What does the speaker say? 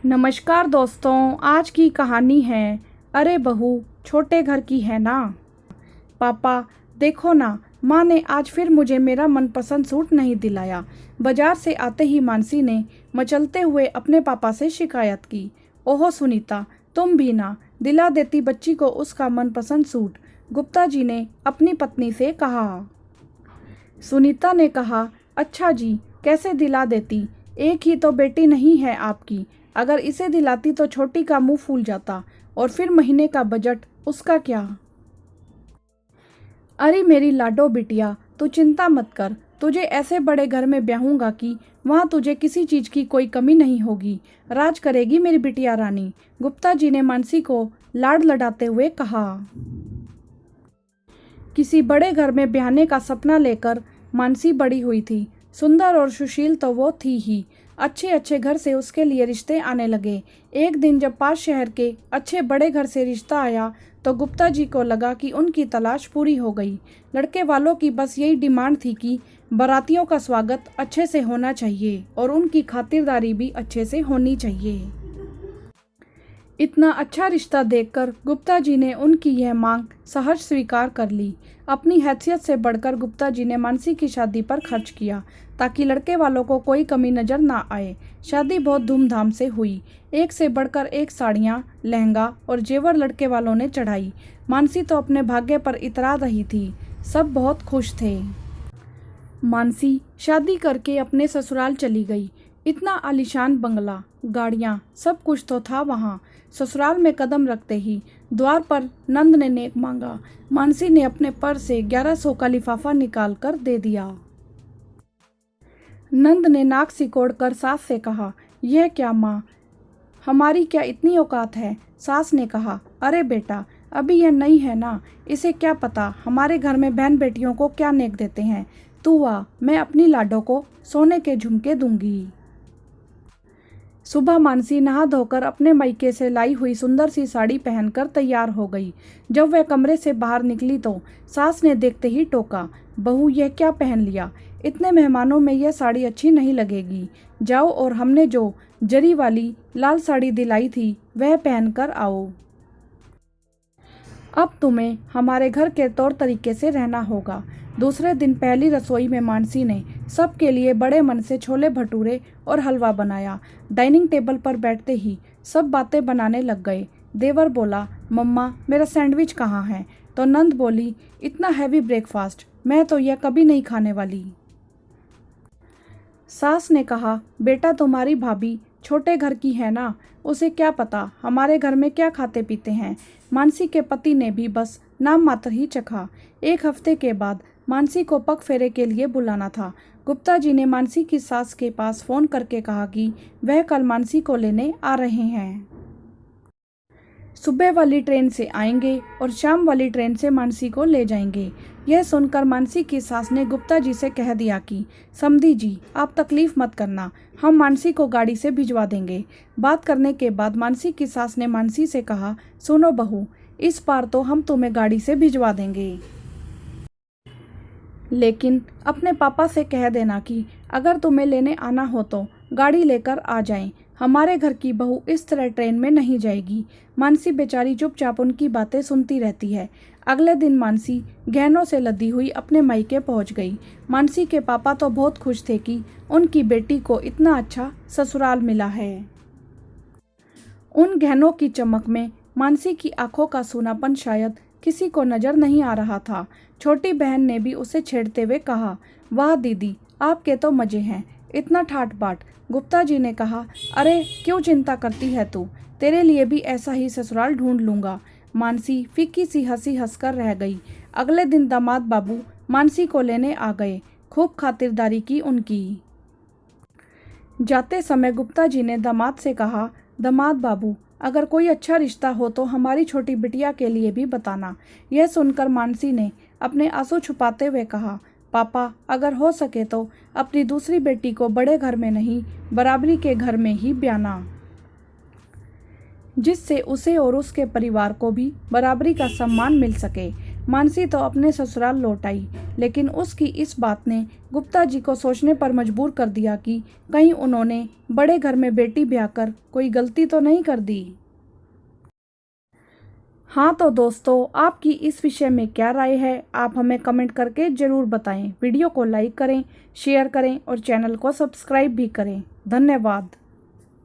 नमस्कार दोस्तों, आज की कहानी है अरे बहू छोटे घर की है ना। पापा देखो ना, माँ ने आज फिर मुझे मेरा मनपसंद सूट नहीं दिलाया। बाजार से आते ही मानसी ने मचलते हुए अपने पापा से शिकायत की। ओहो सुनीता, तुम भी ना दिला देती बच्ची को उसका मनपसंद सूट, गुप्ता जी ने अपनी पत्नी से कहा। सुनीता ने कहा, अच्छा जी कैसे दिला देती, एक ही तो बेटी नहीं है आपकी। अगर इसे दिलाती तो छोटी का मुंह फूल जाता, और फिर महीने का बजट उसका क्या। अरे मेरी लाडो बिटिया, तू चिंता मत कर, तुझे ऐसे बड़े घर में ब्याहूंगा कि वहाँ तुझे किसी चीज की कोई कमी नहीं होगी। राज करेगी मेरी बिटिया रानी, गुप्ता जी ने मानसी को लाड लडाते हुए कहा। किसी बड़े घर में ब्याहने का सपना लेकर मानसी बड़ी हुई थी। सुंदर और सुशील तो वो थी ही, अच्छे अच्छे घर से उसके लिए रिश्ते आने लगे। एक दिन जब पास शहर के अच्छे बड़े घर से रिश्ता आया तो गुप्ता जी को लगा कि उनकी तलाश पूरी हो गई। लड़के वालों की बस यही डिमांड थी कि बारातियों का स्वागत अच्छे से होना चाहिए और उनकी खातिरदारी भी अच्छे से होनी चाहिए। इतना अच्छा रिश्ता देखकर गुप्ता जी ने उनकी यह मांग सहज स्वीकार कर ली। अपनी हैसियत से बढ़कर गुप्ता जी ने मानसी की शादी पर खर्च किया ताकि लड़के वालों को कोई कमी नजर ना आए। शादी बहुत धूमधाम से हुई। एक से बढ़कर एक साड़ियाँ, लहंगा और जेवर लड़के वालों ने चढ़ाई। मानसी तो अपने भाग्य पर इतरा रही थी। सब बहुत खुश थे। मानसी शादी करके अपने ससुराल चली गई। इतना आलीशान बंगला, गाड़ियाँ, सब कुछ तो था वहाँ। ससुराल में कदम रखते ही द्वार पर नंद ने नेक मांगा। मानसी ने अपने पर्स से 1100 का लिफाफा निकाल कर दे दिया। नंद ने नाक सिकोड़ कर सास से कहा, यह क्या माँ, हमारी क्या इतनी औकात है। सास ने कहा, अरे बेटा अभी यह नई है ना, इसे क्या पता हमारे घर में बहन बेटियों को क्या नेक देते हैं। तू आ, मैं अपनी लाडो को सोने के झुमके दूंगी। सुबह मानसी नहा धोकर अपने मायके से लाई हुई सुंदर सी साड़ी पहनकर तैयार हो गई। जब वह कमरे से बाहर निकली तो सास ने देखते ही टोका, बहू यह क्या पहन लिया, इतने मेहमानों में यह साड़ी अच्छी नहीं लगेगी। जाओ और हमने जो जरी वाली लाल साड़ी दिलाई थी वह पहनकर आओ। अब तुम्हें हमारे घर के तौर तरीके से रहना होगा। दूसरे दिन पहली रसोई में मानसी ने सबके लिए बड़े मन से छोले भटूरे और हलवा बनाया। डाइनिंग टेबल पर बैठते ही सब बातें बनाने लग गए। देवर बोला, मम्मा मेरा सैंडविच कहाँ है, तो नंद बोली, इतना हैवी ब्रेकफास्ट मैं तो यह कभी नहीं खाने वाली। सास ने कहा, बेटा तुम्हारी भाभी छोटे घर की है ना, उसे क्या पता हमारे घर में क्या खाते पीते हैं। मानसी के पति ने भी बस नाम मात्र ही चखा। एक हफ्ते के बाद मानसी को पग फेरे के लिए बुलाना था। गुप्ता जी ने मानसी की सास के पास फोन करके कहा कि वह कल मानसी को लेने आ रहे हैं। सुबह वाली ट्रेन से आएंगे और शाम वाली ट्रेन से मानसी को ले जाएंगे। यह सुनकर मानसी की सास ने गुप्ता जी से कह दिया कि समधी जी आप तकलीफ मत करना, हम मानसी को गाड़ी से भिजवा देंगे। बात करने के बाद मानसी की सास ने मानसी से कहा, सुनो बहू, इस बार तो हम तुम्हें गाड़ी से भिजवा देंगे, लेकिन अपने पापा से कह देना कि अगर तुम्हें लेने आना हो तो गाड़ी लेकर आ जाएं। हमारे घर की बहू इस तरह ट्रेन में नहीं जाएगी। मानसी बेचारी चुपचाप उनकी बातें सुनती रहती है। अगले दिन मानसी गहनों से लदी हुई अपने मायके पहुंच गई। मानसी के पापा तो बहुत खुश थे कि उनकी बेटी को इतना अच्छा ससुराल मिला है। उन गहनों की चमक में मानसी की आंखों का सूनापन शायद किसी को नजर नहीं आ रहा था। छोटी बहन ने भी उसे छेड़ते हुए कहा, वाह दीदी आपके तो मजे हैं, इतना ठाट बाट। गुप्ता जी ने कहा, अरे क्यों चिंता करती है तू, तेरे लिए भी ऐसा ही ससुराल ढूंढ लूंगा। मानसी फीकी सी हंसी हंसकर रह गई। अगले दिन दामाद बाबू मानसी को लेने आ गए। खूब खातिरदारी की उनकी। जाते समय गुप्ता जी ने दामाद से कहा, दामाद बाबू अगर कोई अच्छा रिश्ता हो तो हमारी छोटी बिटिया के लिए भी बताना। यह सुनकर मानसी ने अपने आंसू छुपाते हुए कहा, पापा अगर हो सके तो अपनी दूसरी बेटी को बड़े घर में नहीं बराबरी के घर में ही ब्याना, जिससे उसे और उसके परिवार को भी बराबरी का सम्मान मिल सके। मानसी तो अपने ससुराल लौट आई, लेकिन उसकी इस बात ने गुप्ता जी को सोचने पर मजबूर कर दिया कि कहीं उन्होंने बड़े घर में बेटी ब्याह कर कोई गलती तो नहीं कर दी। हाँ तो दोस्तों, आपकी इस विषय में क्या राय है, आप हमें कमेंट करके ज़रूर बताएं। वीडियो को लाइक करें, शेयर करें और चैनल को सब्सक्राइब भी करें। धन्यवाद।